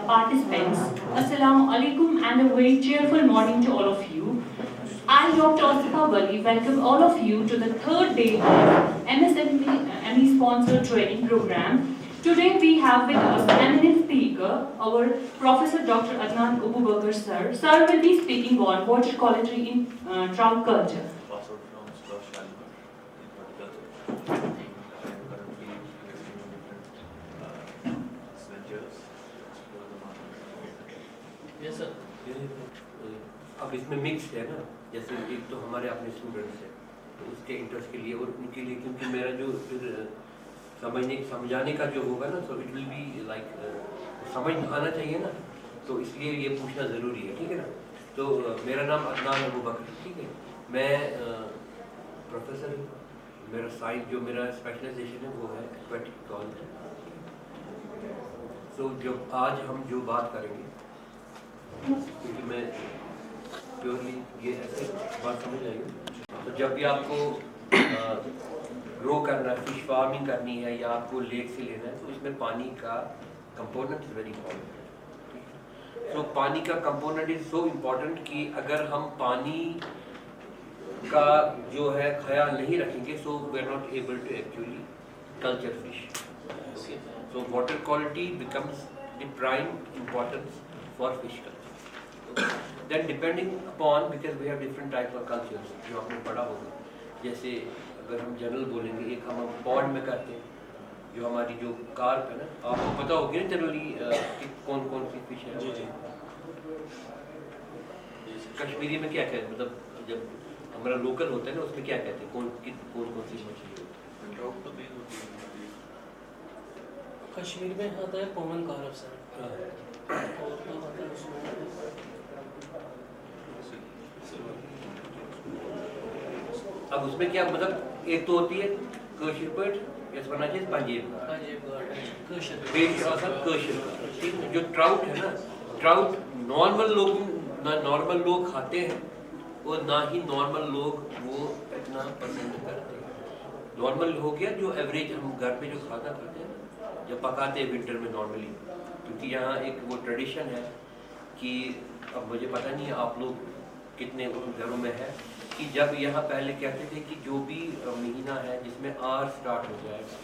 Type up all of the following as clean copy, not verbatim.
participants. Assalamu alaikum and a very cheerful morning to all of you. I, Dr. Asifa Wali, welcome all of you to the third day of MSME sponsored training program. Today we have with us eminent speaker, our Professor Dr. Adnan Abubakar sir. Sir will be speaking on water quality in trout culture. Yes, sir. अब इसमें mix है ना, जैसे एक तो हमारे अपने students हैं तो उसके इंटरेस्ट के लिए और उनके लिए, क्योंकि मेरा जो फिर समझाने का जो होगा ना, so it will be like समझ आना चाहिए ना, तो इसलिए ये पूछना ज़रूरी है, ठीक है ना। तो मेरा नाम अदनान अबूबकर, ठीक है। मैं प्रोफेसर हूँ। मेरा साइंस जो मेरा स्पेशलाइजेशन है वो है एक्वेटिक इकोलॉजी। तो जब आज हम जो बात करेंगे, क्योंकि मैं प्योरली ये ऐसे बात समझ आएगी, तो जब भी आपको ग्रो करना है, फिश फार्मिंग करनी है या आपको लेक से लेना है, तो इसमें पानी का कंपोनेंट इज़ वेरी इंपॉर्टेंट। तो पानी का कंपोनेंट इज़ सो इम्पॉर्टेंट कि अगर हम पानी का जो है ख्याल नहीं रखेंगे, so we are not able to actually culture fish. So water quality becomes the prime importance for fish culture. Then depending upon, because we have different types of cultures, जो आपने पढ़ा होगा, जैसे अगर हम जनरल बोलेंगे, एक हम पॉन्ड में करते हैं, जो हमारी जो कार्प है ना, आपको पता होगी ना जनरली कि कौन कौन सी फिश है। जी। कश्मीरी में क्या कहते हैं, मतलब जब हमारा लोकल होता है ना, उसमें क्या कहते हैं, कौन कौन सी मछली होती है? कश्मीर में आता है कॉमन कार्प सर। अब उसमें क्या मतलब, एक तो होती है कशिर पट, यस वरना चाहिए पंजेब, जो ट्राउट है ना, ट्राउट नॉर्मल लोग खाते हैं और ना ही नॉर्मल लोग वो इतना पसंद करते हैं। नॉर्मल हो गया जो एवरेज हम घर पे जो खाना खाते हैं ना, जब पकाते हैं विंटर में नॉर्मली, क्योंकि यहाँ एक वो ट्रेडिशन है कि अब मुझे पता नहीं आप लोग कितने घरों में है कि जब यहाँ पहले कहते थे कि जो भी महीना है जिसमें आर स्टार्ट हो जाएगा,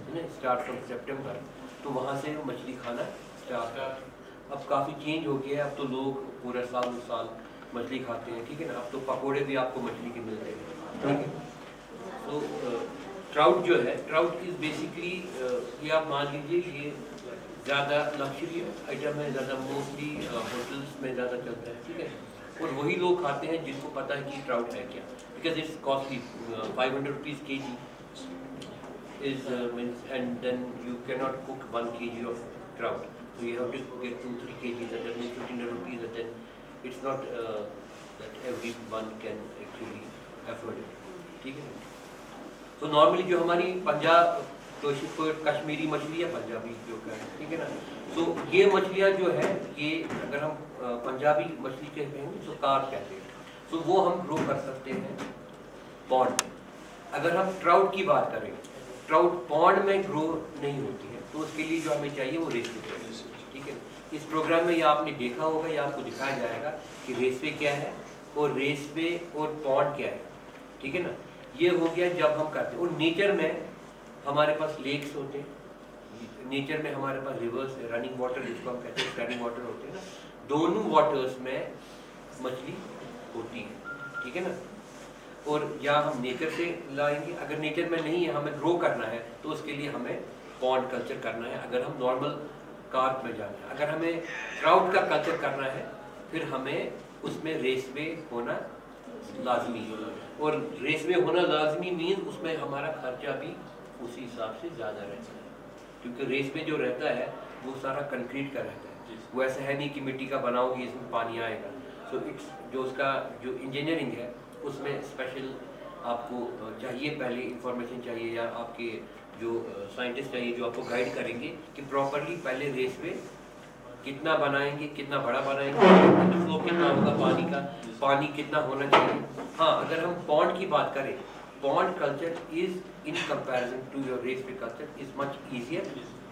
है ना, स्टार्ट फ्रॉम सितंबर, तो वहाँ से मछली खाना स्टार्ट। अब काफ़ी चेंज हो गया है, अब तो लोग पूरा साल मछली खाते हैं, ठीक है ना। अब तो पकोड़े भी आपको मछली के मिलते हैं, ठीक है। तो ट्राउट जो है, ट्राउट इज़ बेसिकली ये आप मान लीजिए ये ज़्यादा लग्जरी आइटम है, ज़्यादा मोस्टली होटल्स में ज़्यादा चलता है, ठीक है। और वही लोग खाते हैं जिनको पता है कि ट्राउट है क्या, because it's costly, 500 rupees kg is means, and then you cannot cook 1 kg of trout, so you have to get 2-3 kg, and that means 1500 rupees, and then it's not that everyone can actually afford it, ठीक है। तो normally जो हमारी पंजाब तो कश्मीरी मछली है, पंजाबी जो है, ठीक है ना। तो ये मछलियाँ जो है, ये अगर हम पंजाबी मछली कहते हैं तो कार्प कहते हैं, तो वो हम ग्रो कर सकते हैं पॉन्ड में। अगर हम ट्राउट की बात करें, ट्राउट पॉन्ड में ग्रो नहीं होती है, तो उसके लिए जो हमें चाहिए वो रेसवे चाहिए, ठीक है। इस प्रोग्राम में ये आपने देखा होगा, या आपको दिखाया जाएगा कि रेसवे क्या है और रेसवे और पॉन्ड क्या है, ठीक है ना। ये हो गया जब हम करते हैं। और नेचर में हमारे पास लेक्स होते हैं, नेचर में हमारे पास रिवर्स है, रनिंग वाटर जिसको हम कहते हैं, रनिंग वाटर होते हैं ना, दोनों वाटर्स में मछली होती है, ठीक है ना। और या हम नेचर से लाएंगे, अगर नेचर में नहीं है, हमें ग्रो करना है, तो उसके लिए हमें पॉन्ड कल्चर करना है। अगर हम नॉर्मल कार्प में जाना है, अगर हमें ट्राउट का कल्चर करना है, फिर हमें उसमें रेसवे होना लाजमी है। और रेसवे होना लाजमी मीन उसमें हमारा खर्चा भी उसी हिसाब से ज़्यादा रहता है, क्योंकि रेसवे जो रहता है वो सारा कंक्रीट का रहता है, वो ऐसा है नहीं कि मिट्टी का बनाओगे इसमें पानी आएगा। सो इट्स जो उसका जो इंजीनियरिंग है उसमें स्पेशल आपको चाहिए, पहले इंफॉर्मेशन चाहिए, या आपके जो साइंटिस्ट चाहिए जो आपको गाइड करेंगे कि प्रॉपरली पहले रेसवे कितना बनाएंगे, कितना बड़ा बनाएंगे, फ्लो कितना होगा पानी का, पानी कितना होना चाहिए। हाँ, अगर हम पॉन्ड की बात करें, pond culture is in comparison to your raceways culture is much easier,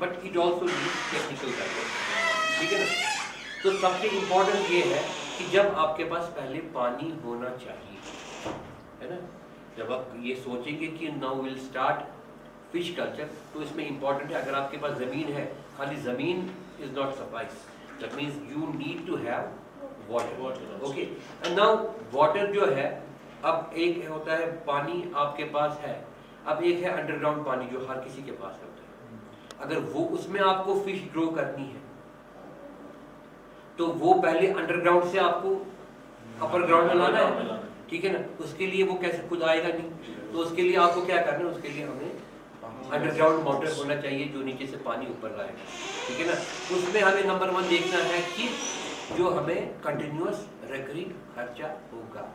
but it also needs technical guidance. ठीक है ना। तो सबसे इम्पोर्टेंट ये है कि जब आपके पास पहले पानी होना चाहिए, है ना। जब आप ये सोचेंगे कि now will start fish culture, तो इसमें इम्पोर्टेंट है, अगर आपके पास ज़मीन है, खाली ज़मीन is not suffice, that means you need to have water. Okay, and now water जो है, अब एक होता है पानी आपके पास है, अब एक है अंडरग्राउंड पानी जो हर किसी के पास होता है। अगर वो उसमें आपको फिश ग्रो करनी है तो वो पहले अंडरग्राउंड से आपको अपर ग्राउंड में लाना है, ठीक है ना। उसके लिए वो कैसे खुद आएगा नहीं, तो उसके लिए आपको क्या करना है, उसके लिए हमें अंडरग्राउंड मोटर होना चाहिए जो नीचे से पानी ऊपर लाएगा, ठीक है ना। उसमें हमें नंबर 1 देखना है कि जो हमें कंटिन्यूअस रिकरिंग खर्चा होगा,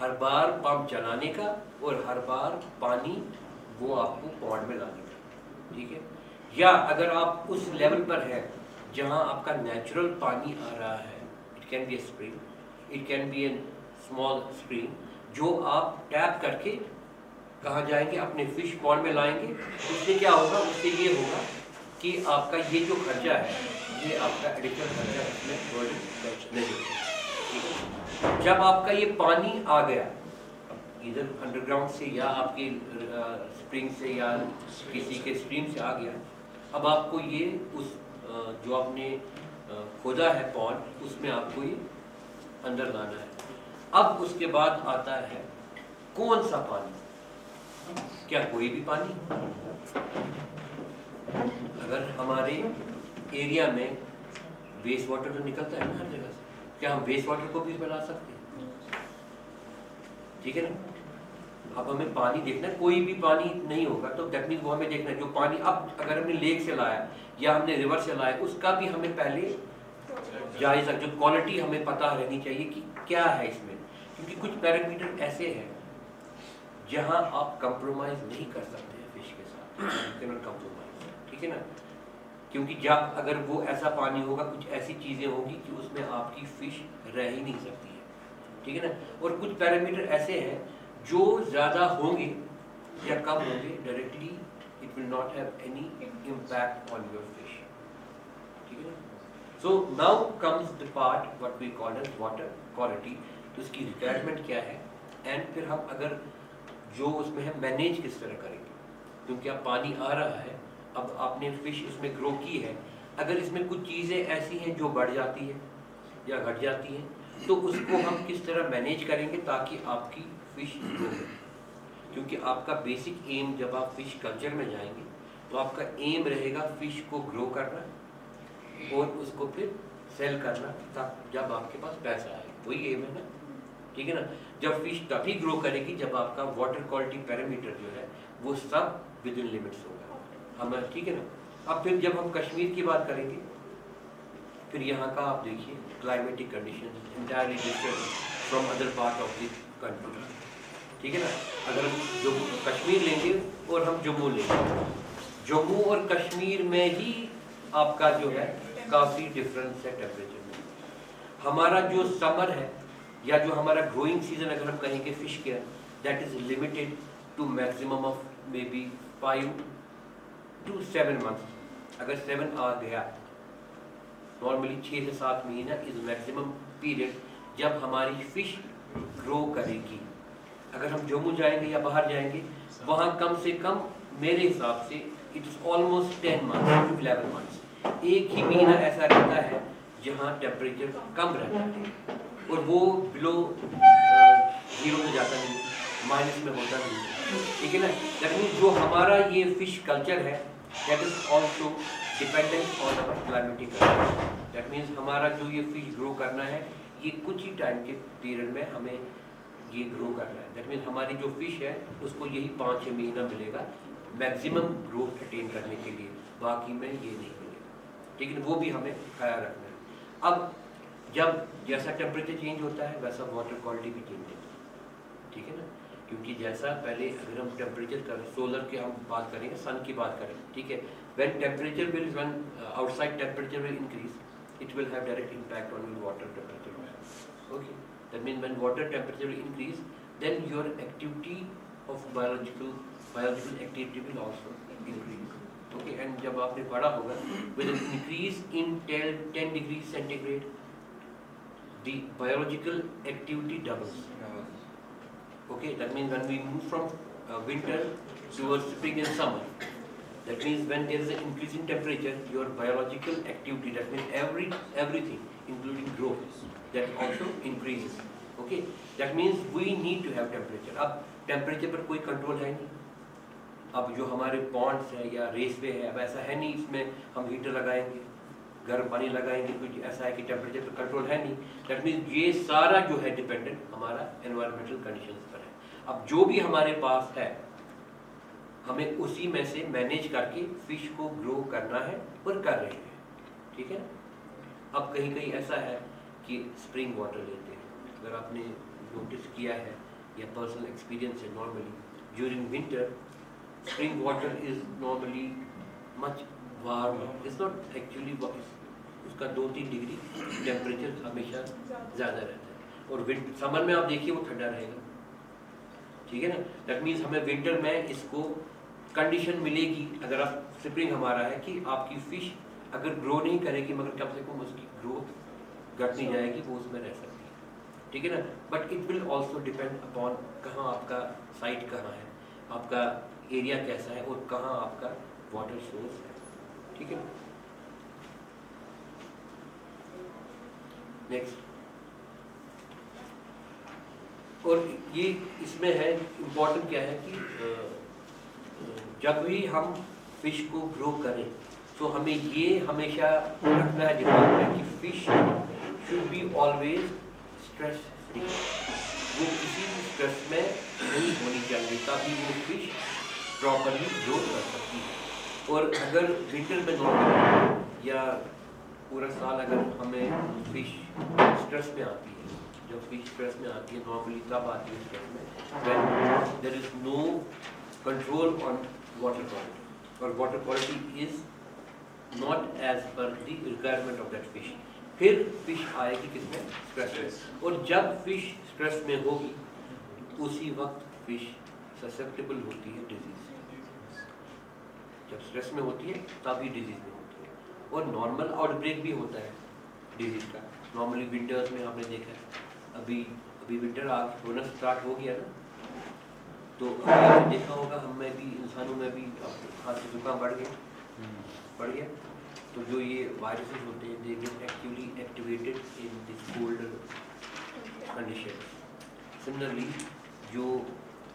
हर बार पंप चलाने का और हर बार पानी वो आपको पॉन्ड में लाने का, ठीक है। या अगर आप उस लेवल पर है जहां आपका नेचुरल पानी आ रहा है, it can be A spring, it can be A small spring, जो आप टैप करके कहाँ जाएंगे, अपने फिश पॉन्ड में लाएंगे। उससे क्या होगा, उससे ये होगा कि आपका ये जो खर्चा है, ये आपका एडिशनल खर्चा इसमें प्रोजेक्ट नहीं होगा। जब आपका ये पानी आ गया इधर अंडरग्राउंड से या आपके स्प्रिंग से या किसी के स्ट्रीम से आ गया, अब आपको ये उस जो आपने खोदा है पॉन्ड, उसमें आपको ये अंदर लाना है। अब उसके बाद आता है कौन सा पानी, क्या कोई भी पानी। अगर हमारे एरिया में वेस्ट वाटर तो निकलता है ना हर जगह से, क्या हम वेस्ट वाटर को भी बना सकते हैं, ठीक है ना। अब हमें पानी देखना है, कोई भी पानी नहीं होगा तो दैट मीन्स वो हमें देखना है जो पानी अब अगर हमने लेक से लाया या हमने रिवर से लाया, उसका भी हमें पहले जायजा, जो क्वालिटी हमें पता रहनी चाहिए कि क्या है इसमें, क्योंकि कुछ पैरामीटर ऐसे हैं जहां आप कंप्रोमाइज नहीं कर सकते हैं फिश के साथ, कैन नॉट कंप्रोमाइज, ठीक है ना। क्योंकि जब अगर वो ऐसा पानी होगा, कुछ ऐसी चीजें होंगी कि उसमें आपकी फिश रह ही नहीं सकती है, ठीक है ना। और कुछ पैरामीटर ऐसे हैं जो ज्यादा होंगे या कम होंगे, directly it will not have any impact on your fish, ठीक है ना। So now comes the part what we call as water quality, तो इसकी रिक्वायरमेंट क्या है, एंड फिर हम अगर जो उसमें है मैनेज किस तरह करेंगे, क्योंकि अब पानी आ रहा है, अब आपने फिश इसमें ग्रो की है, अगर इसमें कुछ चीज़ें ऐसी हैं जो बढ़ जाती है या घट जाती हैं, तो उसको हम किस तरह मैनेज करेंगे ताकि आपकी फिश ग्रो हो। क्योंकि आपका बेसिक एम जब आप फिश कल्चर में जाएंगे तो आपका एम रहेगा फिश को ग्रो करना और उसको फिर सेल करना, ताकि जब आपके पास पैसा आए, वही एम है ना, ठीक है ना। जब फिश तभी ग्रो करेगी जब आपका वाटर क्वालिटी पैरामीटर जो है वो सब विद इन लिमिट्स होगा हमें, ठीक है ना। अब फिर जब हम कश्मीर की बात करेंगे, फिर यहाँ का आप देखिए climatic condition entirely different from other part of the country, ठीक है ना। अगर हम जो कश्मीर लेंगे और हम जम्मू लेंगे, जम्मू और कश्मीर में ही आपका जो है काफ़ी डिफरेंस है टेम्परेचर में। हमारा जो समर है या जो हमारा ग्रोइंग सीजन अगर हम कहेंगे फिश के, that is limited to maximum of maybe 5 to 7 months। अगर 7 आ गया, नॉर्मली 6 से 7 महीना इज मैक्सिमम पीरियड जब हमारी फिश ग्रो करेगी। अगर हम जम्मू जाएंगे या बाहर जाएंगे, वहाँ कम से कम मेरे हिसाब से it is almost 10 months to 11 months। एक ही महीना ऐसा रहता है जहाँ टेम्परेचर कम रहता है और वो बिलो 0 में जाता नहीं, माइनस में होता नहीं, ठीक है ना। दैट मीन्स जो हमारा ये फिश कल्चर है that is also dependent on our climatic condition. That means हमारा जो ये फिश ग्रो करना है, ये कुछ ही टाइम के पीरियड में हमें ये ग्रो करना है। दैट मीन्स हमारी जो फिश है उसको यही 5-6 महीना मिलेगा मैक्सिमम ग्रोथ अटेन करने के लिए, बाकी में ये नहीं मिलेगा, ठीक है। वो भी हमें ख्याल रखना है। अब जब जैसा टेम्परेचर चेंज होता है वैसा वाटर क्वालिटी भी चेंज होती है, ठीक है ना। क्योंकि जैसा पहले अगर हम टेम्परेचर कर सोलर की हम बात करेंगे, सन की बात करें, ठीक है, when temperature will when outside temperature will increase, it will have direct impact on your water temperature. Okay, that means when water temperature will increase then your activity of biological activity will also increase. Okay, and जब आपने पढ़ा होगा with an increase in 10 degree centigrade the biological activity doubles. Okay, that means when we move from winter towards spring and summer, that means when there is an increase in temperature, your biological activity, that means everything, including growth, that also increases. Okay, that means we need to have temperature. अब temperature पर कोई control है नहीं. अब जो हमारे ponds है या रेसवे है, अब ऐसा है नहीं इसमें हम हीटर लगाएंगे, गर्म पानी लगाएंगे, कुछ ऐसा है कि टेम्परेचर पर कंट्रोल है नहीं. दैट मीन्स ये सारा जो है डिपेंडेंट हमारा एनवायरमेंटल कंडीशंस पर है. अब जो भी हमारे पास है हमें उसी में से मैनेज करके फिश को ग्रो करना है और कर रहे हैं. ठीक है. अब कहीं कहीं ऐसा है कि स्प्रिंग वाटर लेते हैं. अगर आपने नोटिस किया है या पर्सनल एक्सपीरियंस है, normally during winter spring water is normally much warm. It's not actually, उसका 2-3 डिग्री टेम्परेचर हमेशा ज़्यादा रहता है. और समर में आप देखिए वो ठंडा रहेगा. ठीक है ना. दैट मीन्स हमें विंटर में इसको कंडीशन मिलेगी. अगर आप स्प्रिंग हमारा है कि आपकी फिश अगर ग्रो नहीं करेगी मगर कम से कम उसकी ग्रोथ घट नहीं जाएगी, वो उसमें रह सकती है. ठीक है ना. But it will also depend upon कहाँ आपका साइट कहाँ है, आपका एरिया कैसा है और कहाँ आपका वाटर सोर्स है. ठीक है. नेक्स्ट, और ये इसमें है इम्पोर्टेंट क्या है कि जब भी हम फिश को ग्रो करें तो हमें ये हमेशा रखना है दिमाग में कि fish should be always stress free. वो किसी भी स्ट्रेस में नहीं होनी चाहिए तभी वो फिश प्रॉपरली ग्रो कर सकती है. और अगर विंटर में नॉर्मल या पूरा साल अगर हमें फिश स्ट्रेस में आती है, जब फिश स्ट्रेस में आती है नॉर्मली तब आती है स्ट्रेस में when there is no control on water quality, और water quality is not as per the requirement of that fish. फिर फिश आएगी किसमें, स्ट्रेस में. और जब फिश स्ट्रेस में होगी उसी वक्त फिश ससेप्टेबल होती है डिजीज. जब स्ट्रेस में होती है तभी डिजीज में होती है. और नॉर्मल आउटब्रेक भी होता है डिजीज का. नॉर्मली विंटर्स में आपने देखा है, अभी विंटर होना स्टार्ट हो गया ना, तो आपने देखा होगा हम में भी, इंसानों में भी खांसी जुकाम बढ़ गया. तो जो ये वायरसेस होते हैं they get actively activated in this cold condition. Similarly जो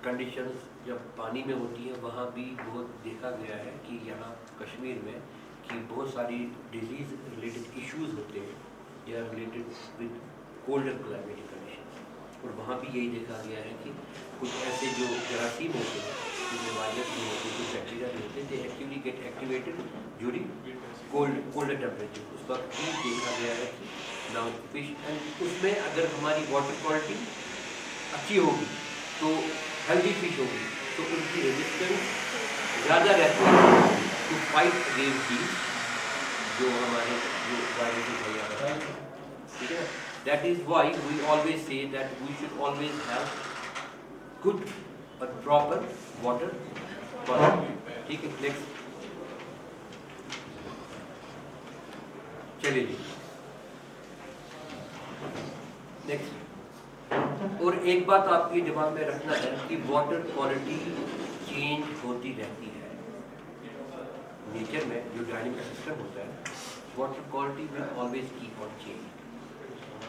कंडीशंस जब पानी में होती है वहाँ भी बहुत देखा गया है कि यहाँ कश्मीर में कि बहुत सारी डिजीज़ रिलेटेड इश्यूज होते हैं या related with colder climatic condition. और वहाँ भी यही देखा गया है कि कुछ ऐसे जो जरासीम होते हैं, जो वायरस नहीं होते, जो बैक्टीरिया नहीं होते, they actively get activated during colder temperature. उस वक्त भी देखा गया है कि नाउ फिश, एंड उसमें अगर हमारी वाटर क्वालिटी अच्छी होगी तो हेल्दी फिश होगी तो उनकी रेजिस्टेंस ज़्यादा रहती है टू फाइट अगेंस्ट दीज जो हमारे जो वायरसेस है. ठीक है. That is why we always say that we should always have good और प्रॉपर वाटर क्वालिटी. ठीक है. नेक्स्ट चलिए जी. नेक्स्ट, और एक बात आपके दिमाग में रखना है कि वाटर क्वालिटी चेंज होती रहती है. नेचर में जो डायनेमिक सिस्टम होता है, water quality will always keep on change.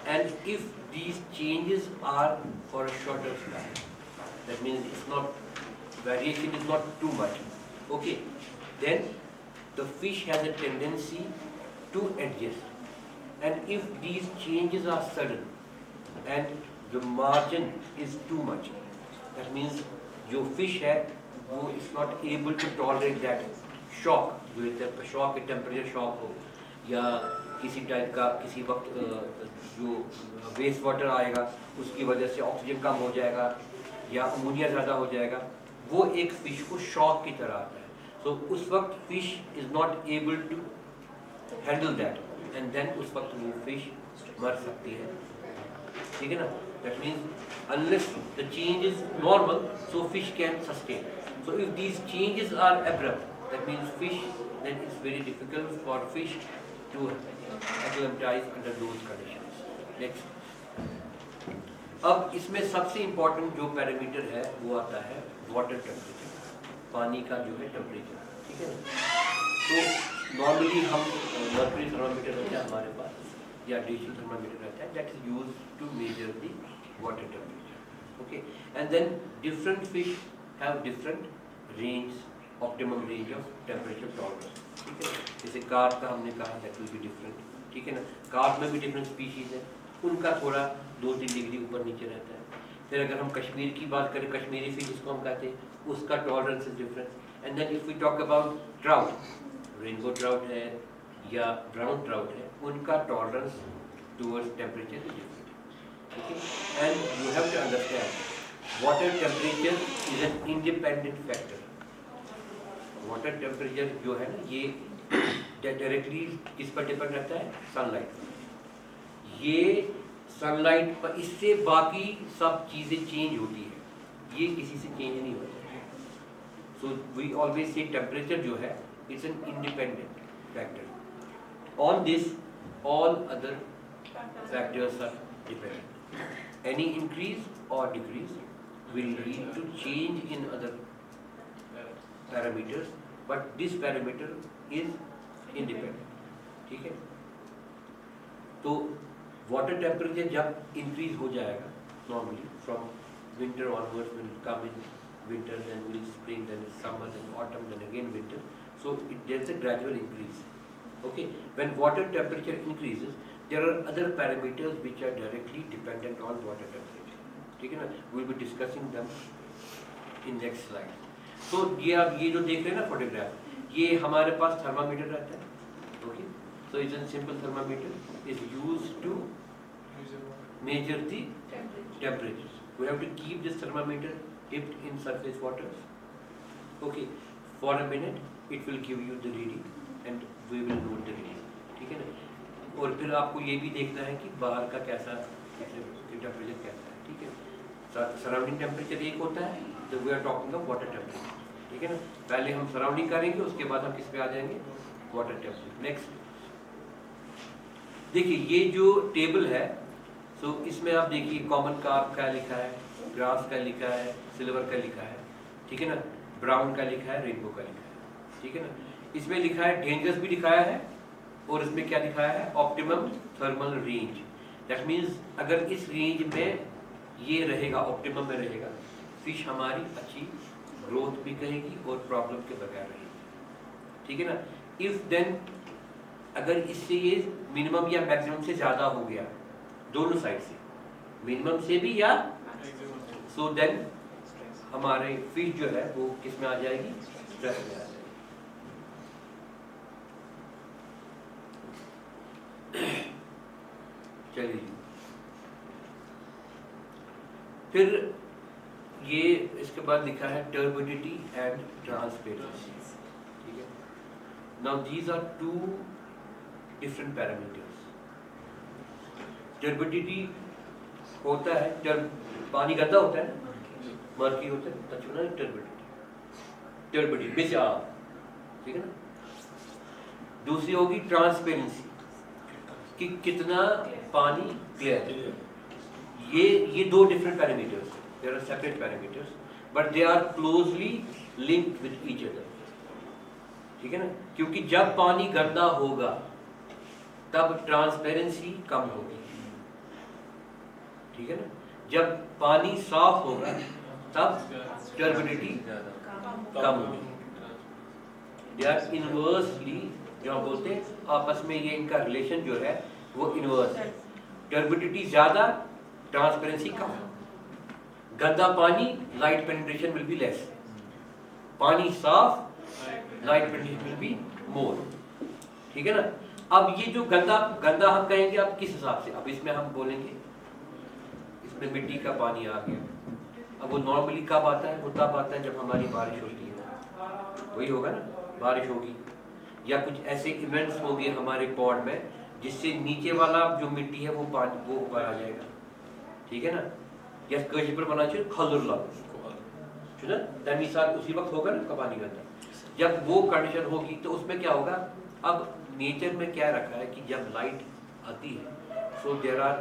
And if these changes are for a shorter time, that means it's not, variation is not too much, okay, then the fish has a tendency to adjust. And if these changes are sudden and the margin is too much, that means जो fish है वो is not able to tolerate that shock, जो shock है, temperature shock हो या किसी type का किसी वक्त जो वेस्ट वाटर आएगा उसकी वजह से ऑक्सीजन कम हो जाएगा या अमोनिया ज़्यादा हो जाएगा, वो एक फिश को शॉक की तरह आता है. तो उस वक्त fish is not able to handle that, and then उस वक्त वो फिश मर सकती है. ठीक है ना. That means unless the change is normal, so fish can sustain. So if these changes are abrupt, That means fish, then it's very difficult for fish to acclimatize under those conditions. Next. अब इसमें सबसे important जो parameter है वो आता है water temperature, पानी का जो है टेम्परेचर, ठीक है ना। तो नॉर्मली हम मर्क्यूरी थर्मामीटर रहता है हमारे पास या डिजिटल थर्मामीटर रहता है, that is used to measure the water temperature, okay. And then different fish have different range, optimum range of temperature tolerance, ठीक है। जैसे कार्प का हमने कहा दैट विल बी डिफरेंट, ठीक है ना। कार्प में भी डिफरेंट स्पीशीज है, उनका थोड़ा 2-3 डिग्री ऊपर नीचे रहता है। फिर अगर हम कश्मीर की बात करें, कश्मीरी फिश जिसको हम कहते हैं, उसका tolerance is different. And then if we talk about trout, rainbow trout है या ब्राउन ट्राउट है, उनका tolerance towards temperature is different, okay. And you have to understand water temperature is an independent factor. Water temperature जो है ना, ये directly किस पर डिपेंड रहता है? सनलाइट। ये सनलाइट पर, इससे बाकी सब चीज़ें चेंज होती है, ये किसी से चेंज नहीं होता। So we always say temperature जो है it's an independent factor. On this all other factors are dependent. Any increase और decrease will lead to change in other parameters, but this parameter is independent, ठीक है। तो water temperature जब increase हो जाएगा normally from winter onwards, will come in winter, then will spring, then summer, then autumn, then again winter, so it there is a gradual increase, okay। When water temperature increases, there are other parameters which are directly dependent on water temperature, ठीक है ना। we'll be discussing them in next slide। so ये आप ये जो देख रहे हैं ना फोटोग्राफ, ये हमारे पास थर्मामीटर रहता है, okay। so it's a simple thermometer is used to measure the temperature। we have to keep this thermometer dipped in surface water, okay, for a minute it will give you the reading and we will note the reading, ठीक है ना। और फिर आपको ये भी देखना है कि बाहर का कैसा टेम्परेचर कैसा है, ठीक है। सराउंडिंग टेम्परेचर एक होता है, तो we are talking of water temperature, ठीक है ना। पहले हम सराउंडिंग करेंगे, उसके बाद हम किस पे आ जाएंगे? Water temperature. नेक्स्ट देखिए, ये जो टेबल है, सो इसमें आप देखिए कॉमन कार्प का लिखा है, ग्रास का लिखा है, सिल्वर का लिखा है, ठीक है ना, ब्राउन का लिखा है, रेनबो का लिखा है, ठीक है ना। इसमें लिखा है डेंजरस भी दिखाया है, और इसमें क्या दिखाया है? Optimum thermal range. That means अगर इस रेंज में ये रहेगा, ऑप्टिमम में रहेगा, फिश हमारी अच्छी ग्रोथ भी करेगी और प्रॉब्लम के बगैर रहेगी, ठीक है ना। इफ देन अगर इससे ये मिनिमम या मैक्सिमम से ज़्यादा हो गया, दोनों साइड से, मिनिमम से भी या, सो देन हमारे फिश जो है वो किस में आ जाएगी? स्ट्रेस में आ जाएगी। चलिए, फिर ये इसके बाद लिखा है टर्बिडिटी एंड ट्रांसपेरेंसी, ठीक है। Now these are two different parameters. Turbidity होता है, पानी गंदा होता है ना, मर्की होता है, तब ना टर्बिडिटी में आ, ठीक है ना। दूसरी होगी ट्रांसपेरेंसी, कि कितना पानी क्लियर है। ये दो different parameters, there are separate parameters, but they are closely linked with each other, ठीक है ना। क्योंकि जब पानी गंदा होगा तब ट्रांसपेरेंसी कम होगी, ठीक है ना। जब पानी साफ होगा तब टर्बिडिटी कम होगी। दे आर इनवर्सली, जो हम बोलते हैं आपस में, ये इनका रिलेशन जो है वो इनवर्स है। टर्बिडिटी ज्यादा, ट्रांसपेरेंसी कम। गंदा पानी, light penetration will be less, पानी साफ, light penetration will be more, ठीक है ना। अब ये जो गंदा हम कहेंगे अब किस हिसाब से? अब इसमें हम बोलेंगे इसमें मिट्टी का पानी आ गया, अब वो नॉर्मली कब आता है? वो तब आता है जब हमारी बारिश होती है, वही होगा ना, बारिश होगी या कुछ ऐसे इवेंट्स होंगे हमारे पॉड में जिससे नीचे वाला जो मिट्टी है वो पानी वो ऊपर आ जाएगा, ठीक है ना। या कहीं पर बना चाहिए खलुल्ला, तमीसार उसी वक्त होगा ना का पानी गंदा। जब वो कंडीशन होगी तो उसमें क्या होगा, अब नेचर में क्या रखा है कि जब लाइट आती है so there are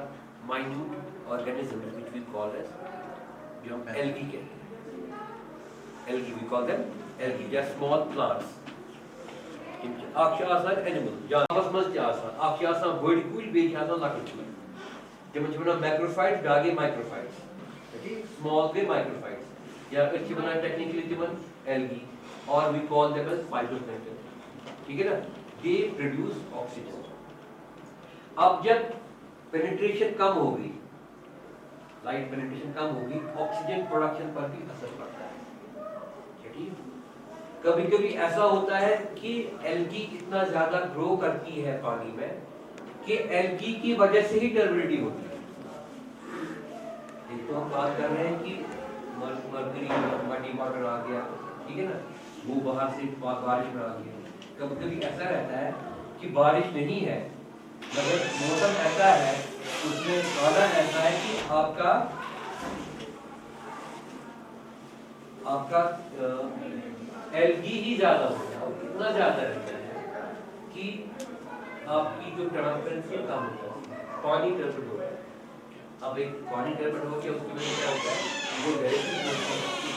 minute organism which we call as, जो हम एल्गी कहते हैं, algae we call them algae, या स्मॉल प्लांट्स। एनिमल जानवर मज आसान बड़ी कुछ बेच लकट तम मैक्रोफाइट्स बागे माइक्रोफाइट्स, स्मॉल गई माइक्रोफाइट्स, या बना टेक्निकली तम एल्गी, और we call them as phytoplankton, ठीक है ना। They produce oxygen. अब जब पेनिट्रेशन कम होगी, लाइट पेनिट्रेशन कम होगी, ऑक्सीजन प्रोडक्शन पर भी असर पड़ता है, ठीक। कभी कभी ऐसा होता है कि एल्गी इतना ज्यादा ग्रो करती है पानी में कि एल्गी की वजह से ही टर्बिडिटी होती है। एक तो हम बात कर रहे हैं कि मरकरी मटी वाटर आ गया, ठीक है ना, वो बाहर से बारिश में आ गया। कभी कभी ऐसा रहता है कि बारिश नहीं है मगर मौसम ऐसा है, उसमें वादा ऐसा है कि आपका एल्गी ही ज्यादा होता है, इतना ज्यादा रहता है कि आपकी जो ट्रांसपेरेंसी कम होता है, पानी टर्बिड होता है। अब एक पानी टर्बिड हो गया, उसकी वजह क्या होता है, वो डायरेक्टली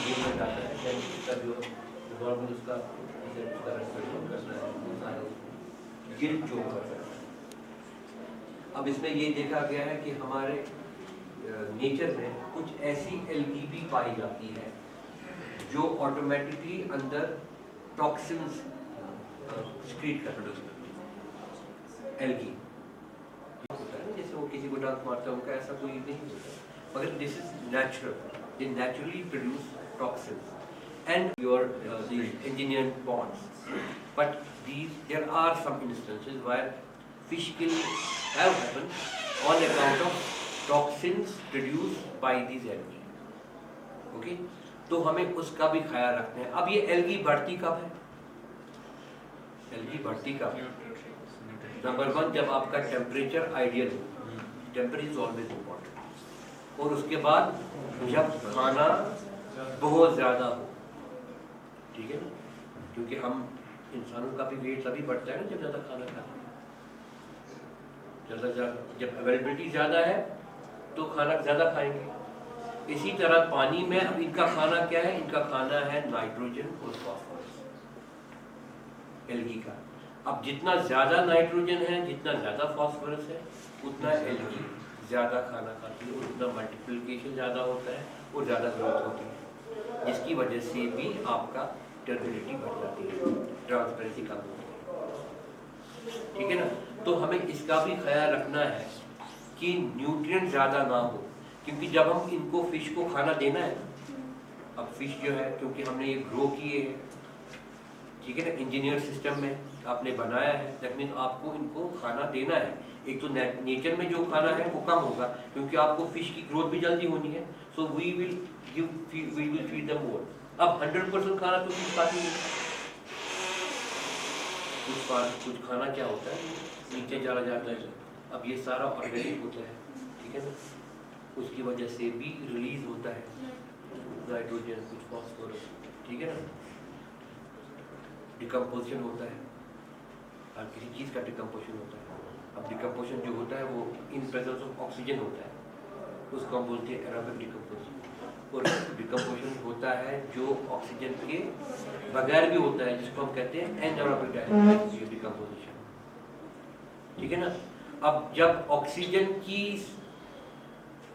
गेम में जाता है, यानी उसका जो नॉर्मल उसका रेस्पिरेशन करना है वो सारा गिल्ट जो करता है। अब इसमें ये देखा गया है कि हमारे नेचर में कुछ ऐसी एल्गी भी पाई जाती है जो ऑटोमेटिकली अंदर टॉक्सिन्स सिक्रीट करती है। एल्गी होता है जैसे वो किसी को डंक मारता है, उनका ऐसा कोई नहीं होता, मगर this is natural, they naturally produce toxins and your these engineered ponds, but there are some instances where fish kill have happened on account of toxins produced by these algae, okay? तो हमें उसका भी ख्याल रखना है। अब ये algae बढ़ती कब है, एल्गी बढ़ती कब है? नंबर 1, जब आपका टेम्परेचर आइडियल हो, टेम्परेचर इज ऑलवेज इम्पोर्टेंट, और उसके बाद जब खाना बहुत ज़्यादा हो, ठीक है ना, क्योंकि हम इंसानों का भी वेट तभी बढ़ता है ना जब ज़्यादा खाना खाते हैं, जब अवेलेबिलिटी ज़्यादा है तो खाना ज़्यादा खाएंगे। इसी तरह पानी में अब इनका खाना क्या है, इनका खाना है नाइट्रोजन और फॉस्फोरस, एल्गी का। अब जितना ज़्यादा नाइट्रोजन है, जितना ज़्यादा फॉस्फोरस है, उतना एल्गी ज़्यादा खाना खाती है, और उतना मल्टीप्लिकेशन ज़्यादा होता है और ज़्यादा ग्रोथ होती है, जिसकी वजह से भी आपका टर्बिडिटी बढ़ जाती है, ट्रांसपेरेंसी कम होती है, ठीक है ना। तो हमें इसका भी ख्याल रखना है कि न्यूट्रिएंट ज़्यादा ना हो, क्योंकि जब हम इनको फिश को खाना देना है, अब फिश जो है क्योंकि हमने ये ग्रो किए हैं, ठीक है ना, इंजीनियर सिस्टम में आपने बनाया है, दैट मीन आपको इनको खाना देना है। एक तो नेचर में जो खाना है वो कम होगा क्योंकि आपको फिश की ग्रोथ भी जल्दी होनी है, so we will feed them more. अब 100% खाना तो फिश खाती है, कुछ खाना क्या होता है नीचे चला जाता है, अब ये सारा ऑर्गेनिक होता है, ठीक है ना, उसकी वजह से भी रिलीज होता है नाइट्रोजन, कुछ फॉस्फोरस, ठीक है ना, डिकम्पोजिशन होता है, हर किसी चीज़ का डिकम्पोजिशन होता है। अब डिकम्पोजिशन जो होता है वो इन प्रेजेंस ऑफ ऑक्सीजन होता है, उसको हम बोलते हैं एरोबिक डिकम्पोजिशन, और डिकम्पोजिशन होता है जो ऑक्सीजन के बगैर भी होता है, जिसको हम कहते हैं एनारोबिक डिकम्पोजिशन, ठीक है ना। अब जब ऑक्सीजन की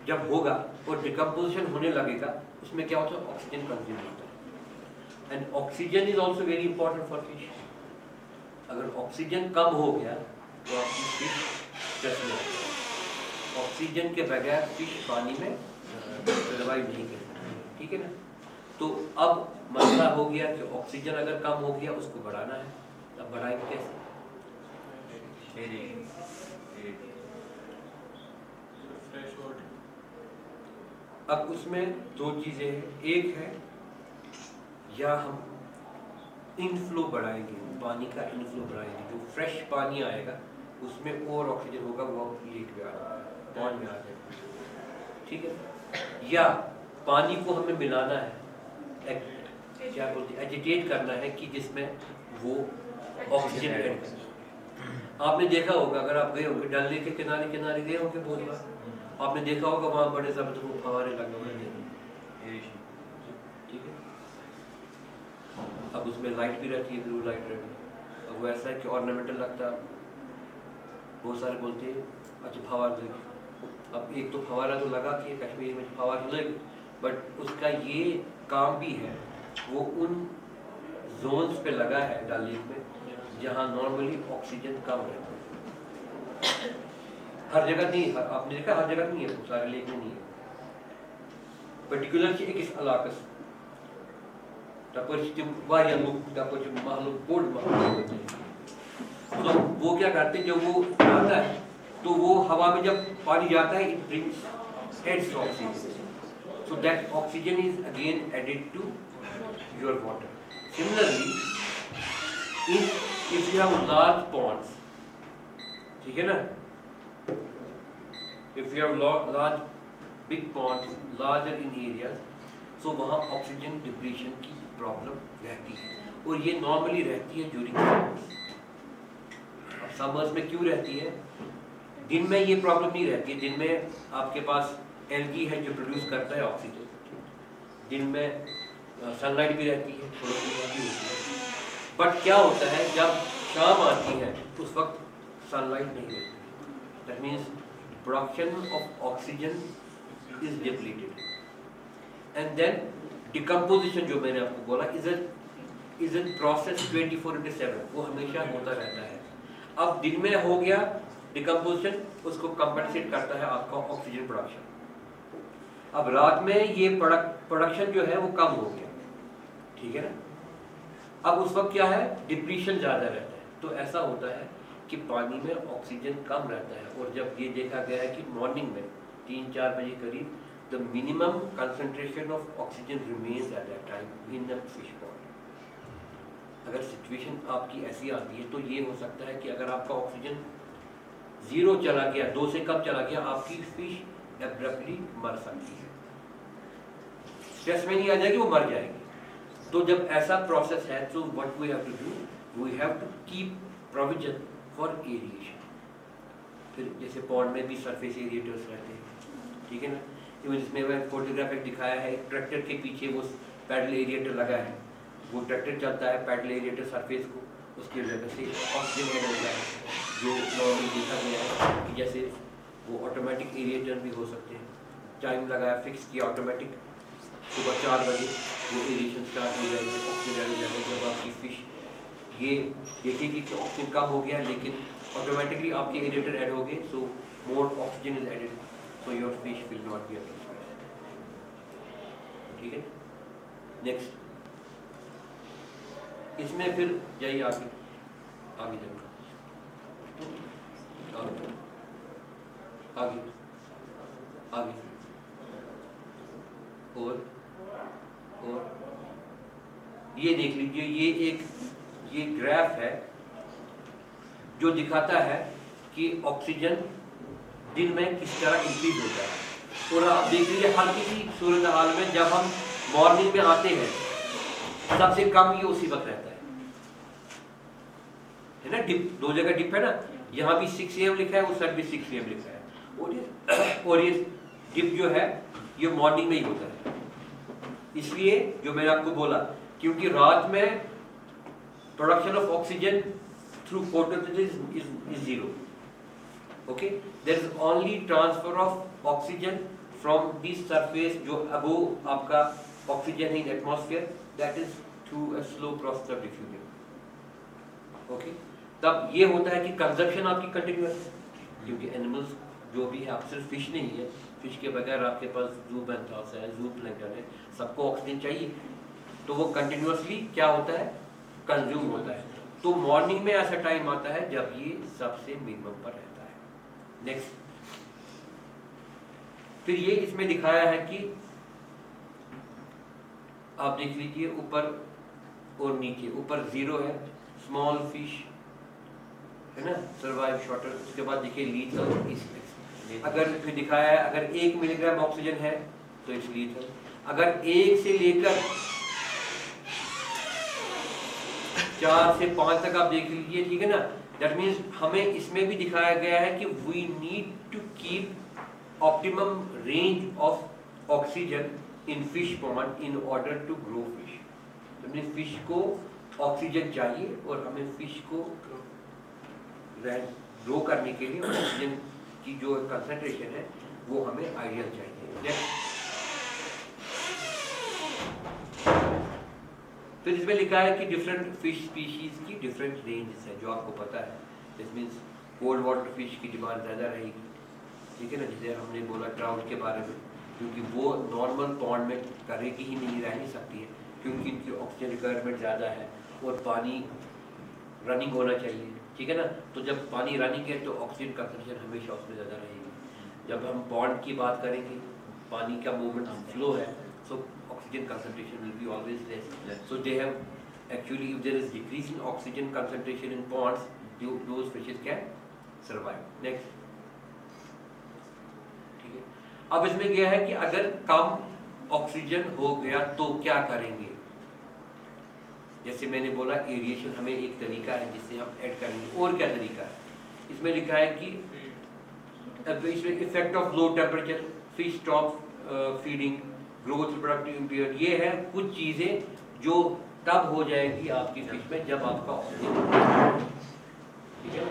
जब होगा और डिकम्पोजिशन होने लगेगा, उसमें क्या होता है, ऑक्सीजन कंज्यूम होता है, and oxygen is also very important for fish. अगर ऑक्सीजन कम हो गया तो आपकी फिश स्ट्रेस में आएगी, ऑक्सीजन के बगैर फिश पानी में सर्वाइव नहीं कर सकती, ठीक है ना। तो अब मसला हो गया कि ऑक्सीजन अगर कम हो गया उसको बढ़ाना है, अब बढ़ाएंगे कैसे? अब उसमें दो चीजें हैं, एक है या हम इनफ्लो बढ़ाएंगे, पानी का इनफ्लो बढ़ाएंगे, जो फ्रेश पानी आएगा उसमें और ऑक्सीजन होगा, वो लेक में आ जाएगा, पॉन्ड में आ जाएगा, ठीक है। या पानी को हमें मिलाना है क्या बोलते हैं, एजिटेट करना है कि जिसमें वो ऑक्सीजन ऐड करे। आपने देखा होगा, अगर आप गए होंगे डल लेक के किनारे किनारे गए होंगे बहुत बार, आपने देखा होगा वहाँ बड़े जबरदस्त फवारे लगे हुए हैं, ठीक है। अब उसमें लाइट भी रहती है, ब्लू लाइट रहती है। अब वो ऐसा है कि ऑर्नामेंटल लगता है, बहुत सारे बोलते हैं अच्छा फवारा लगे। अब एक तो फवारा तो लगा कि कश्मीर में फवारा लगे, बट उसका ये काम भी है, वो उन जोन्स पे लगा है डल लेक में जहाँ नॉर्मली ऑक्सीजन कम रहता है। हर जगह नहीं, आपने देखा हर जगह नहीं है, सारे लेक में नहीं है, पर्टिकुलर एक इस इलाके से तो वो क्या करते हैं, जब वो आता है तो वो हवा में जब पानी जाता है, it brings adds oxygen, so that oxygen is again added to your water. Similarly, if you have large ponds, ठीक है ना, if you have large big ponds, larger in areas, so वहाँ ऑक्सीजन डिप्लीशन की problem रहती है, और ये normally रहती है ड्यूरिंग समर्स। अब समर्स में क्यों रहती है? दिन में ये प्रॉब्लम नहीं रहती है, दिन में आपके पास एल्गी है जो प्रोड्यूस करता है ऑक्सीजन, दिन में सनलाइट भी रहती है, थोड़ी सी होती है, बट क्या होता है जब शाम आती है उस वक्त सनलाइट नहीं रहती, that means production of oxygen is depleted, and then decomposition जो मैंने आपको बोला इज एन प्रोसेस 24/7, वो हमेशा होता रहता है। अब दिन में हो गया डिकम्पोजिशन, उसको कंपनसेट करता है आपका ऑक्सीजन प्रोडक्शन। अब रात में ये प्रोडक्शन जो है वो कम हो गया, ठीक है ना। अब उस वक्त क्या है, डिप्लीशन ज़्यादा रहता है, तो ऐसा होता है कि पानी में ऑक्सीजन कम रहता है, और जब ये देखा गया है कि मॉर्निंग में 3-4 बजे करीब the minimum concentration of oxygen remains at that time in the fish pond. अगर सिचुएशन आपकी ऐसी आती है तो ये हो सकता है कि अगर आपका ऑक्सीजन 0 चला गया, 2 से कम चला गया, आपकी फिश एब्रप्टली मर सकती है, स्ट्रेस में नहीं आ जाएगी, वो मर जाएगी। तो जब ऐसा प्रोसेस है तो what we have to do, we have to keep provision for aeration. फिर जैसे पॉन्ड में भी सरफेस एरिएटर्स रहते हैं, ठीक है ना। इवन इसमें मैं फोटोग्राफ एक दिखाया है, ट्रैक्टर के पीछे वो पैडल एरिएटर लगा है, वो ट्रैक्टर चलता है, पैडल एरिएटर सरफेस को उसकी वजह से ऑक्सीजन ऐड होता है, जो नॉर्मली देखा गया है कि जैसे वो ऑटोमेटिक एरिएटर भी हो सकते हैं। टाइम लगाया, फिक्स किया, ऑटोमेटिक सुबह 4 बजे वो एरिएशन स्टार्ट हो जाएगी, ऑक्सीजन ऐड हो जाएगा। जब आपकी फिश ये देखेगी कि ऑक्सीजन कम हो गया, लेकिन ऑटोमेटिकली आपके एरिएटर ऐड हो गए, so more oxygen is added, so your fish will not be affected, ठीक है। नेक्स्ट, इसमें फिर जाइए आगे जाऊँगा आगे और ये देख लीजिए, ये ग्राफ है जो दिखाता है कि ऑक्सीजन दिन में किस तरह इंक्रीज होता है। और आप देख लीजिए हर किसी सूरत हाल में जब हम मॉर्निंग में आते हैं सबसे कम ये उसी वक्त रहता है ना। डिप, 2 जगह डिप है ना, यहाँ भी 6 AM लिखा है, उस साइड भी 6 AM लिखा है, और ये डिप जो है ये मॉर्निंग में ही होता है। इसलिए जो मैंने आपको बोला, क्योंकि रात में production of oxygen through photosynthesis is 0, okay. There is only transfer of oxygen from this surface जो अबोव आपका ऑक्सीजन है in atmosphere, that is through a slow process of diffusion, okay. तब ये होता है कि कंजप्शन आपकी कंटिन्यूअस है, क्योंकि एनिमल्स जो भी है, आप सिर्फ फिश नहीं है, फिश के बगैर आपके पास ज़ूबैंथस है, ज़ूप्लैंक्टन है, सबको ऑक्सीजन चाहिए, तो वो कंटिन्यूअसली क्या होता है, कंज्यूम होता है। तो मॉर्निंग में ऐसा टाइम आता है जब ये सबसे मिनिमम पर रहता है। नेक्स्ट, फिर ये इसमें दिखाया है कि आप देख लीजिए ऊपर और नीचे, ऊपर 0 है, स्मॉल फिश है ना, सर्वाइव शॉर्टर, उसके बाद देखिए लीथल। अगर फिर दिखाया है अगर 1 मिलीग्राम ऑक्सीजन है तो इस लीथल, अगर 1 से लेकर 4 से 5 तक आप देख लीजिए, ठीक है ना। दैट मीन्स हमें इसमें भी दिखाया गया है कि we need to keep optimum range of oxygen in fish pond in order to grow fish. That means fish को ऑक्सीजन चाहिए और हमें फिश को ग्रो करने के लिए ऑक्सीजन की जो कंसंट्रेशन है वो हमें आइडियल चाहिए। नेक्स्ट, फिर इसमें लिखा है कि डिफरेंट फिश स्पीशीज की डिफरेंट रेंजेस है, जो आपको पता है। This means cold water fish की डिमांड ज़्यादा रहेगी, ठीक है ना, जैसे हमने बोला ट्राउट के बारे में, क्योंकि वो नॉर्मल पॉन्ड में करेगी ही नहीं, रह नहीं सकती है, क्योंकि इनकी ऑक्सीजन रिक्वायरमेंट ज़्यादा है और पानी रनिंग होना चाहिए, ठीक है ना। तो जब पानी रनिंग है तो ऑक्सीजन कंसंट्रेशन हमेशा उसमें ज़्यादा रहेगी। जब हम पॉन्ड की बात करेंगे, पानी का मूवमेंट फ्लो है, so oxygen concentration will be always less. So they have actually, if there is decrease in oxygen concentration in ponds, those fishes can survive. Next, ठीक है। अब इसमें क्या है कि अगर कम ऑक्सीजन हो गया तो क्या करेंगे। जैसे मैंने बोला एरिएशन हमें एक तरीका है जिससे हम ऐड करेंगे। और क्या तरीका है, इसमें लिखा है कि effect of low temperature, fish stop feeding, growth productive period. ये है कुछ चीज़ें जो तब हो जाएगी आपकी फिश में जब आपका ऑक्सीजन, ठीक है ना,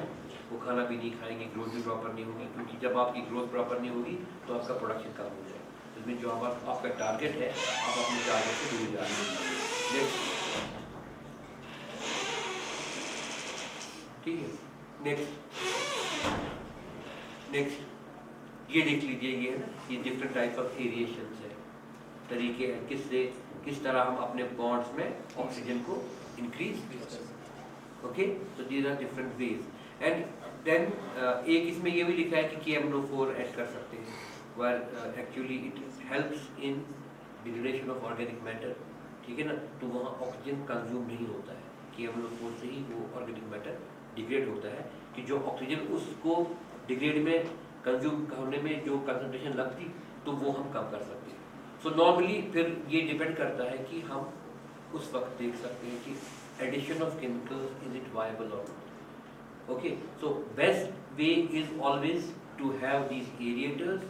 वो खाना भी नहीं खाएगी, ग्रोथ भी प्रॉपर नहीं होगी, क्योंकि जब आपकी ग्रोथ प्रॉपर नहीं होगी तो आपका प्रोडक्शन कम हो जाएगा। इसमें जो आपका टारगेट है, आप अपने टारगेट से दूर जा रहे हैं। ठीक है। नेक्स्ट ये देख लीजिए, ये है ना, ये डिफरेंट टाइप ऑफ एरिएशंस है, तरीके हैं किस तरह हम अपने पॉन्ड्स में ऑक्सीजन को इंक्रीज कर सकते हैं। ओके, तो these are different ways. And then एक इसमें ये भी लिखा है कि KMNO4 ऐड कर सकते हैं, where actually it helps in degradation of organic matter, ठीक है ना। तो वहाँ ऑक्सीजन कंज्यूम नहीं होता है, KMNO4 से ही वो ऑर्गेनिक मैटर डिग्रेड होता है, कि जो ऑक्सीजन उसको डिग्रेड में कंज्यूम होने में जो कंसंट्रेशन लगती तो वो हम कम कर सकते हैं। सो नॉर्मली फिर ये डिपेंड करता है कि हम उस वक्त देख सकते हैं कि addition of chemicals is it viable or not. Okay, so best way is always to have these aerators,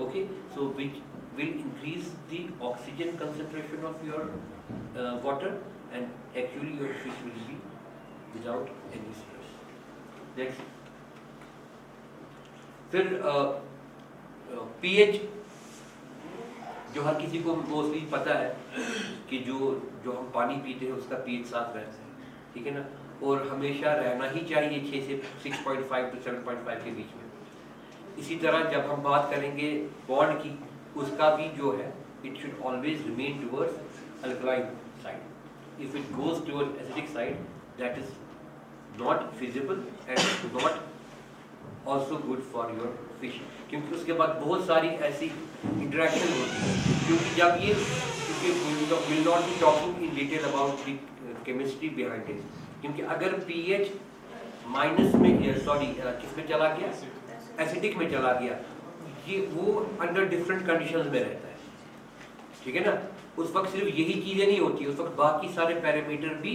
okay, so which will increase the oxygen concentration of your water, and actually your fish will be without any stress. Next, फिर pH, जो हर किसी को mostly पता है कि जो हम पानी पीते हैं उसका pH 7 रहता है, ठीक है ना, और हमेशा रहना ही चाहिए 6 से 6.5 to 7.5 के बीच में। इसी तरह जब हम बात करेंगे बॉन्ड की, उसका भी जो है it should always remain towards alkaline side. If it goes towards acidic side, that is not feasible and not also good for your fish, क्योंकि उसके बाद बहुत सारी ऐसी इंटरेक्शन होती है, क्योंकि जब ये, क्योंकि will not be talking in detail about the chemistry behind it, क्योंकि अगर pH माइनस में, सॉरी किस में चला गया, एसिडिक में चला गया, ये वो अंडर डिफरेंट कंडीशंस में रहता है, ठीक है ना। उस वक्त सिर्फ यही चीजें नहीं होती, उस वक्त बाकी सारे पैरामीटर भी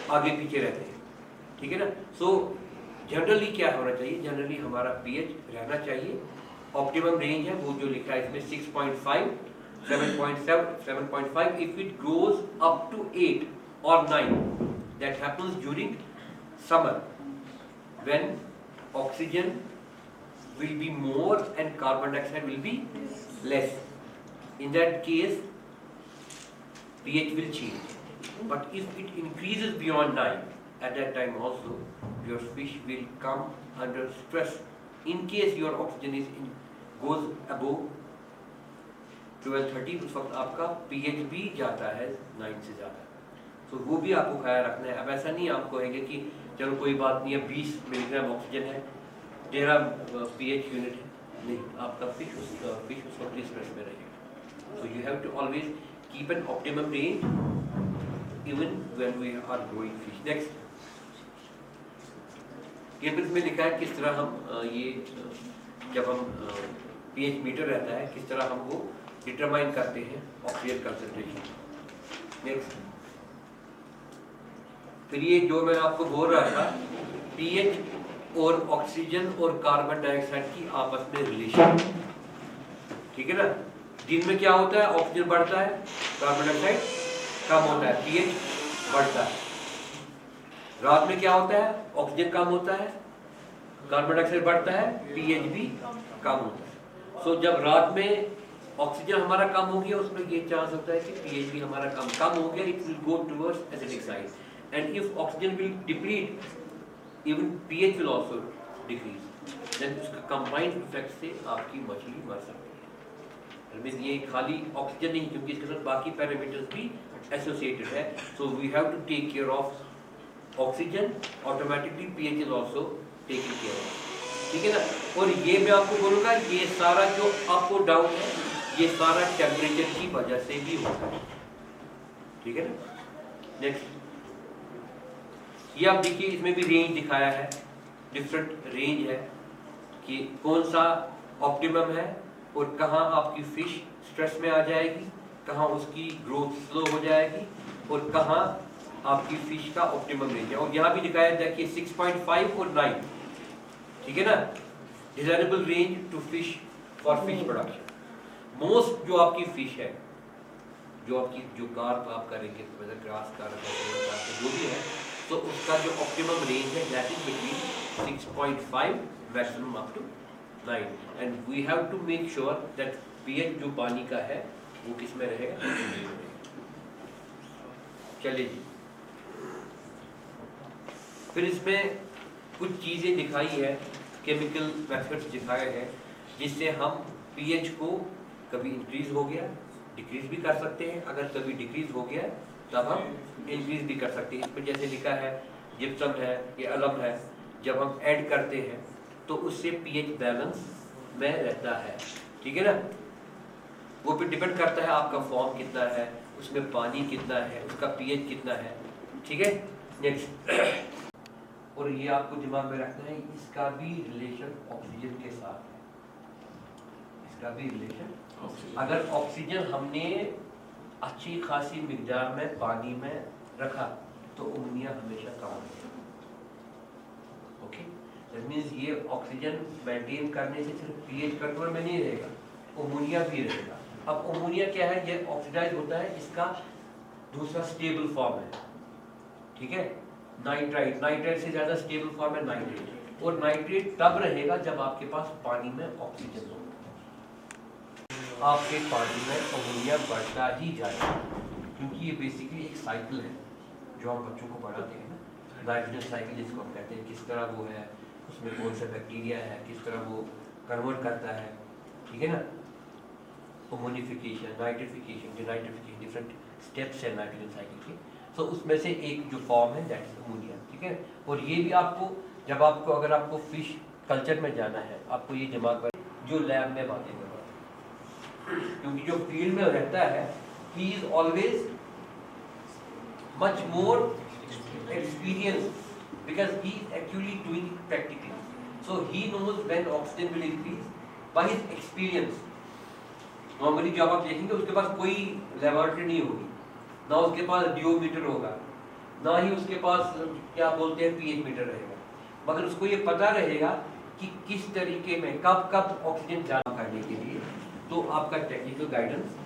आगे पीछे रहते हैं, ठीक है ना। सो जनरली क्या होना चाहिए, जनरली हमारा pH रहना चाहिए, ऑप्टिमम रेंज है वो जो लिखा है इसमें 6.5, 7.7, 7.5, if it goes up to 8 और 9, that happens during summer when oxygen will be more and carbon dioxide will be less. In that case, pH will change. But if it increases beyond 9, at that time also, your fish will come under stress. In case your oxygen goes above 12-13, उस वक्त आपका pH भी जाता है 9 से ज़्यादा, तो वो भी आपको ख्याल रखना है। अब ऐसा नहीं आप कहेंगे कि चलो कोई बात नहीं है, 20 मिलीग्राम ऑक्सीजन है, 13 pH यूनिट है, नहीं, आपका फिश उस वक्त स्ट्रेस में रहेगा। So you have to always keep an optimum range even when we are growing fish. Next, chemicals में लिखा है किस तरह हम ये जब हम pH मीटर रहता है किस तरह हम वो डिटरमाइन करते हैं ऑक्सीजन कंसंट्रेशन। नेक्स्ट, फिर ये जो मैं आपको बोल रहा था, पीएच और ऑक्सीजन और कार्बन डाइऑक्साइड की आपस में रिलेशन, ठीक है ना। दिन में क्या होता है, ऑक्सीजन बढ़ता है, कार्बन डाइऑक्साइड कम होता है, पीएच बढ़ता है। रात में क्या होता है, ऑक्सीजन कम होता है, कार्बन डाइऑक्साइड बढ़ता है, पीएच भी कम होता है। सो जब रात में ऑक्सीजन हमारा कम हो गया, उसमें ये चांस होता है कि पीएच भी हमारा कम हो गया, it will go towards acidic side, and if oxygen will deplete, even pH will also decrease, then उसका कंबाइंड इफेक्ट से आपकी मछली मर सकती है। मीन ये खाली ऑक्सीजन नहीं, क्योंकि इसके साथ बाकी पैरामीटर्स भी एसोसिएटेड है। So we have to take care of oxygen, automatically pH is also taking care of, ठीक है ना। और ये मैं आपको बोलूँगा, ये सारा जो अप और डाउन है, ये सारा टेम्परेचर की वजह से भी होता है, ठीक है ना। नेक्स्ट, ये आप देखिए, इसमें भी रेंज दिखाया है, डिफरेंट रेंज है कि कौन सा ऑप्टिमम है और कहाँ आपकी फिश स्ट्रेस में आ जाएगी, कहाँ उसकी ग्रोथ स्लो हो जाएगी और कहाँ आपकी फिश का ऑप्टिमम रेंज है। और यहाँ भी दिखाया जाए कि 6.5 और 9, ठीक है ना, desirable range to fish for fish production. Most जो आपकी फिश है, जो कार्प आप करेंगे, ग्रास कार्प जो भी है, तो उसका जो ऑप्टिमम रेंज है that is between 6.5 maximum up to 9, and we have to make sure that pH जो पानी का है वो किस में रहेगा। चलिए जी, फिर इसमें कुछ चीज़ें दिखाई है, केमिकल मेथड्स दिखाए हैं, जिससे हम पीएच को कभी इंक्रीज हो गया डिक्रीज भी कर सकते हैं, अगर कभी डिक्रीज हो गया तब हम इंक्रीज भी कर सकते हैं। इस पर जैसे लिखा है जिप्सम है, ये अलम है, जब हम ऐड करते हैं तो उससे पीएच बैलेंस में रहता है, ठीक है ना। वो पे डिपेंड करता है आपका फॉर्म कितना है, उसमें पानी कितना है, उसका पीएच कितना है, ठीक है। नेक्स्ट, और ये आपको दिमाग में रखना है, इसका भी रिलेशन ऑक्सीजन के साथ है, इसका भी रिलेशन। अगर ऑक्सीजन हमने अच्छी खासी मिकदार में पानी में रखा तो अमोनिया हमेशा कम रहेगा, ओके। दैट मींस ये ऑक्सीजन मेंटेन करने से सिर्फ पीएच कंट्रोल में नहीं रहेगा, अमोनिया भी रहेगा। अब अमोनिया क्या है, ये ऑक्सीडाइज होता है, इसका दूसरा स्टेबल फॉर्म है, ठीक है, नाइट्राइट। नाइट्राइट से ज्यादा स्टेबल फॉर्म है नाइट्रेट, और नाइट्रेट तब रहेगा जब आपके पास पानी में ऑक्सीजन हो, आपके पानी में अमोनिया बढ़ता ही जाएगा, क्योंकि ये बेसिकली एक साइकिल है जो हम बच्चों को पढ़ाते हैं ना, नाइट्रोजन साइकिल जिसको हम कहते हैं, किस तरह वो है, उसमें कौन सा बैक्टीरिया है, किस तरह वो कन्वर्ट करता है, ठीक है ना, अमोनिफिकेशन, नाइट्रिफिकेशन, डिनाइट्रिफिकेशन, डिफरेंट स्टेप्स है नाइट्रोजन साइकिल के। तो उसमें से एक जो फॉर्म है दैट इज अमोनिया, ठीक है। और ये भी आपको, जब आपको, अगर आपको फिश कल्चर में जाना है, आपको ये दिमाग में, जो लैब में बातें करवा, क्योंकि जो फील्ड में रहता है, he is always much more experienced because he is actually doing it practically, so he knows when oxygen will increase by his experience. Normally जब आप देखेंगे उसके पास कोई लेबोरेटरी नहीं होगी, ना उसके पास डियोमीटर होगा, ना ही उसके पास क्या बोलते हैं पीएच मीटर रहेगा, मगर उसको ये पता रहेगा कि किस तरीके में कब कब ऑक्सीजन जाना करने के लिए। तो आपका टेक्निकल गाइडेंस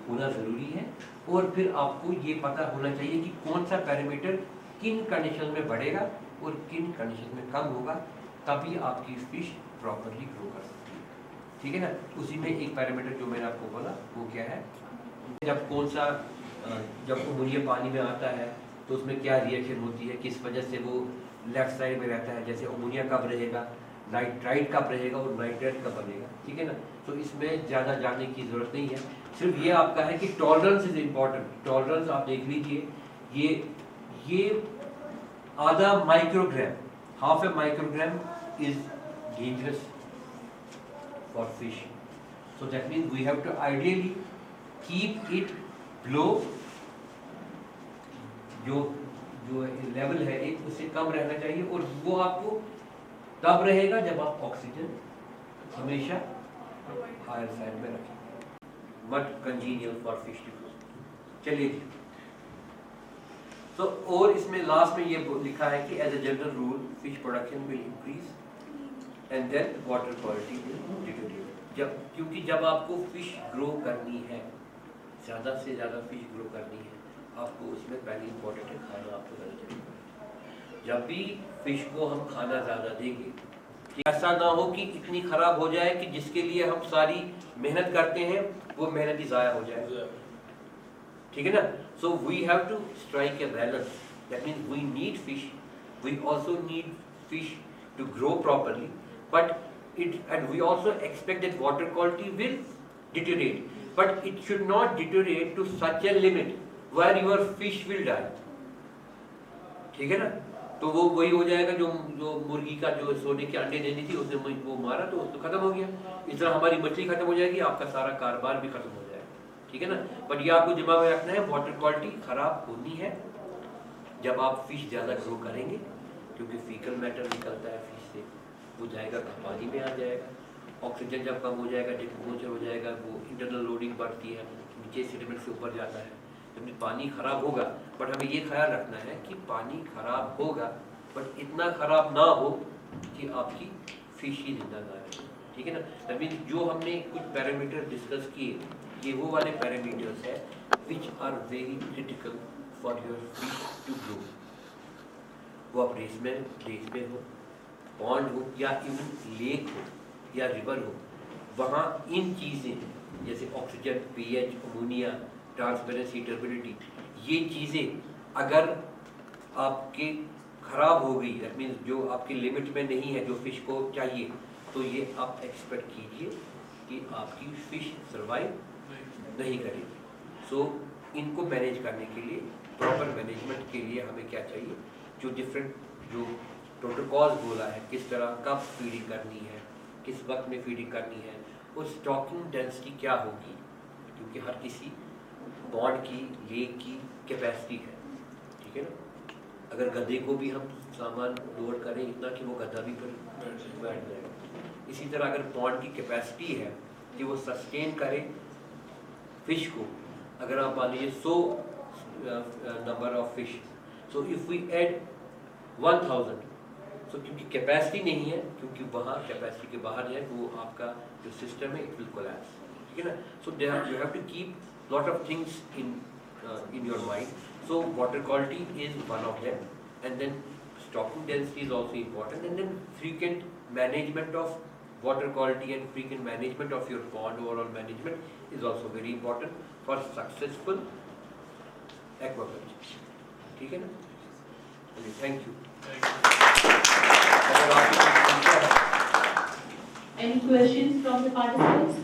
होना ज़रूरी है, और फिर आपको ये पता होना चाहिए कि कौन सा पैरामीटर किन कंडीशन में बढ़ेगा और किन कंडीशन में कम होगा, तभी आपकी फिश प्रॉपरली ग्रो कर सकती है, ठीक है ना। उसी में एक पैरामीटर जो मैंने आपको बोला वो क्या है, जब कौन सा, जब अमोनिया पानी में आता है तो उसमें क्या रिएक्शन होती है, किस वजह से वो लेफ्ट साइड में रहता है, जैसे अमोनिया कब रहेगा, नाइट्राइट कब रहेगा और नाइट्रेट कब बनेगा, ठीक है ना। तो इसमें ज़्यादा जानने की ज़रूरत नहीं है, सिर्फ ये आपका है कि टॉलरेंस इज इम्पॉर्टेंट। टॉलरेंस आप देख लीजिए, ये आधा microgram, half a microgram is dangerous for fish, so that means we have to ideally keep it below, जो लेवल है एक, उससे कम रहना चाहिए, और वो आपको तब रहेगा जब आप ऑक्सीजन हमेशा हायर साइड में रखें, but congenial for fish to grow. चलिए, तो और इसमें लास्ट में ये लिखा है कि as a general rule fish production will increase and then water quality will deteriorate. क्योंकि जब आपको फिश ग्रो करनी है, ज़्यादा से ज़्यादा फिश ग्रो करनी है, आपको उसमें पहले इम्पोर्टेंट है खाना आपको ज़्यादा चाहिए। जब भी फिश को हम खाना ज़्यादा देंगे, कि ऐसा ना हो कि इतनी ख़राब हो जाए कि जिसके लिए हम सारी मेहनत करते हैं वो मेहनत ही ज़ाया हो जाए, ठीक है ना। So we have to strike a balance, that means we need fish, we also need fish to grow properly, but and we also expect that water quality will deteriorate, but it should not deteriorate to such a limit where your fish will die, ठीक है ना। तो वो वही हो जाएगा जो मुर्गी का जो सोने के अंडे देनी थी उसने वो मारा तो उसको खत्म हो गया। इस तरह हमारी मछली खत्म हो जाएगी, आपका सारा कारोबार भी खत्म हो जाएगा, ठीक है ना। बट ये आपको दिमाग में रखना है, वाटर क्वालिटी खराब होनी है जब आप फिश ज़्यादा ग्रो करेंगे, क्योंकि फीकल मैटर निकलता है फिश से, वो जाएगा पानी में आ जाएगा, ऑक्सीजन जब कम हो जाएगा डिकम्पोजर हो जाएगा, वो इंटरनल लोडिंग बढ़ती है, नीचे सेडिमेंट से ऊपर जाता है, जब पानी खराब होगा। बट हमें ये ख्याल रखना है कि पानी खराब होगा बट इतना खराब ना हो कि आपकी फिश ही जिंदा ना रहे, ठीक है ना। तभी जो हमने कुछ पैरामीटर डिस्कस किए, ये वो वाले पैरामीटर्स है which are very critical for your fish to grow. वो आप रेस में हो, पॉन्ड हो या इवन लेक हो या रिवर हो, वहाँ इन चीज़ें जैसे oxygen, pH, ammonia, transparency, turbidity, ये चीज़ें अगर आपके ख़राब हो गई, दैट मीन्स जो आपकी लिमिट में नहीं है जो फिश को चाहिए, तो ये आप एक्सपेक्ट कीजिए कि आपकी फिश सर्वाइव नहीं करेगी। सो इनको मैनेज करने के लिए, प्रॉपर मैनेजमेंट के लिए हमें क्या चाहिए, जो डिफरेंट जो प्रोटोकॉल्स बोला है, किस तरह कब फीडिंग करनी है, किस वक्त में फीडिंग करनी है, और स्टॉकिंग डेंसिटी क्या होगी, क्योंकि हर किसी पॉन्ड की, लेक की कैपेसिटी है, ठीक है ना। अगर गधे को भी हम सामान लोड करें इतना कि वो गधा भी फिर बैठ जाएगा, इसी तरह अगर पॉन्ड की कैपेसिटी है कि वो सस्टेन करे फिश को, अगर आप मान लीजिए 100 number of fish, so if we add 1000, so क्योंकि कैपेसिटी नहीं है, क्योंकि वहाँ कैपेसिटी के बाहर है तो वो आपका जो सिस्टम है इट विल कोलैप्स, ठीक है ना। So you have to keep lot of things in your mind. So water quality is one of them, and then stocking density is also important, and then frequent management of water quality and frequent management of your pond, overall management is also very important for successful aquaculture, ठीक है ना। Thank you. Any questions from the participants?